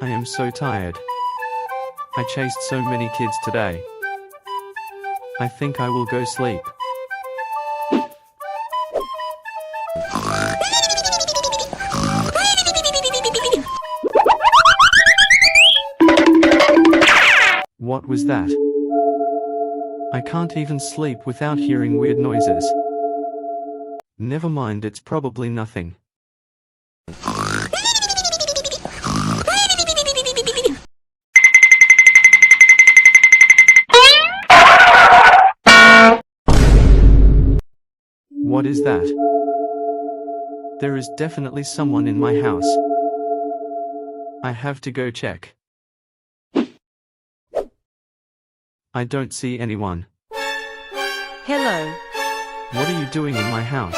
I am so tired. I chased so many kids today. I think I will go sleep. What was that? I can't even sleep without hearing weird noises. Never mind, it's probably nothing. What is that? There is definitely someone in my house. I have to go check. I don't see anyone. Hello. What are you doing in my house?